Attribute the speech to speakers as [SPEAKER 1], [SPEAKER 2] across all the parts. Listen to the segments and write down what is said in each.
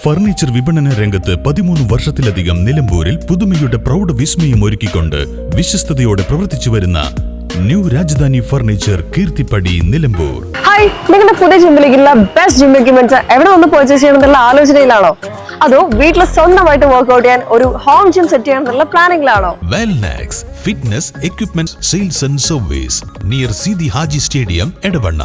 [SPEAKER 1] Furniture വിപണന രംഗത്ത് 13 വർഷത്തിലധികം നിലമ്പൂരിൽ പുതുമയുടെ പ്രൗഢ വിസ്മയം ഒരുക്കിക്കൊണ്ട് വിശ്വസ്തയോടെ പ്രവർത്തിച്ചു വരുന്ന new Rajdhani furniture Keerthippadi Nilambur.
[SPEAKER 2] Hi, നിങ്ങളുടെ പുതിയ ജിമ്മിലേക്കുള്ള ബെസ്റ്റ് ജിം എക്യുപ്മെന്റ്സ് എവിടെ വന്ന് പർച്ചേസ് ചെയ്യണമെന്നുള്ള ആലോചനയിലാണോ? അതോ വീട്ടിൽ സ്വന്തമായിട്ട് വർക്ക്ഔട്ട് ചെയ്യാൻ ഒരു ഹോം ജിം സെറ്റ് ചെയ്യാനുള്ള പ്ലാനിംഗിലാണോ?
[SPEAKER 1] Wellnex fitness equipment sales and service near Sidi Haji stadium Edavanna.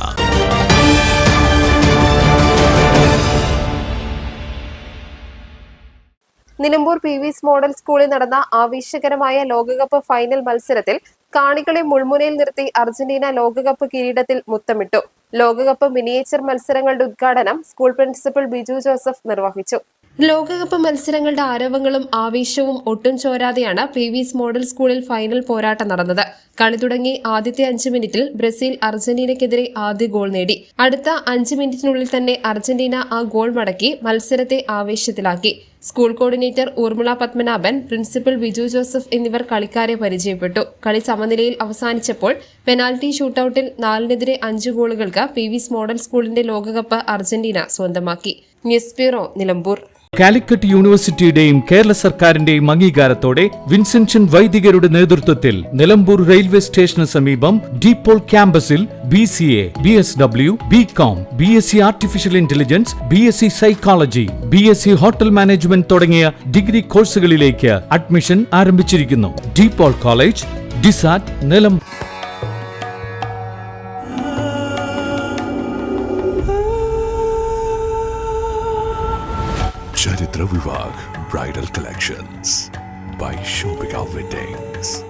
[SPEAKER 3] Nilambur PV's model സ്കൂളിൽ നടന്ന ആവേശകരമായ ലോകകപ്പ് ഫൈനൽ മത്സരത്തിൽ കാണികളെ മുൾമുനയിൽ നിർത്തി അർജന്റീന ലോകകപ്പ് കിരീടത്തിൽ മുത്തമിട്ടു. ലോകകപ്പ് മിനിയേച്ചർ മത്സരങ്ങളുടെ ഉദ്ഘാടനം സ്കൂൾ പ്രിൻസിപ്പൽ ബിജു ജോസഫ് നിർവഹിച്ചു. ലോകകപ്പ് മത്സരങ്ങളുടെ ആരവങ്ങളും ആവേശവും ഒട്ടും ചോരാതെയാണ് PV's മോഡൽ സ്കൂളിൽ ഫൈനൽ പോരാട്ടം നടന്നത്. കളി തുടങ്ങി ആദ്യത്തെ 5 മിനിറ്റിൽ ബ്രസീൽ അർജന്റീനയ്ക്കെതിരെ ആദ്യ ഗോൾ നേടി. അടുത്ത 5 മിനിറ്റിനുള്ളിൽ തന്നെ അർജന്റീന ആ ഗോൾ മടക്കി മത്സരത്തെ ആവേശത്തിലാക്കി. School coordinator Urmila Padmanabhan, principal Biju Joseph എന്നിവർ കളിക്കാരെ പരിചയപ്പെട്ടു. കളി സമനിലയിൽ അവസാനിച്ചപ്പോൾ പെനാൽറ്റി ഷൂട്ടൌട്ടിൽ 4-നെതിരെ 5 ഗോളുകൾക്ക് PV's മോഡൽ സ്കൂളിന്റെ ലോകകപ്പ് അർജന്റീന സ്വന്തമാക്കി. News bureau, Nilambur.
[SPEAKER 4] കാലിക്കറ്റ് യൂണിവേഴ്സിറ്റിയുടെയും കേരള സർക്കാരിന്റെയും അംഗീകാരത്തോടെ വിൻസെൻഷൻ വൈദികരുടെ നേതൃത്വത്തിൽ നിലമ്പൂർ റെയിൽവേ സ്റ്റേഷന് സമീപം ഡീപോൾ ക്യാമ്പസിൽ BCA, BSW, BCom, BSc artificial intelligence, BSc psychology, BSc hotel management തുടങ്ങിയ ഡിഗ്രി കോഴ്സുകളിലേക്ക് അഡ്മിഷൻ ആരംഭിച്ചിരിക്കുന്നു. De Paul college, DiSAT, Nilambur.
[SPEAKER 5] Charitra Vivag Bridal Collections by Shobhika Weddings.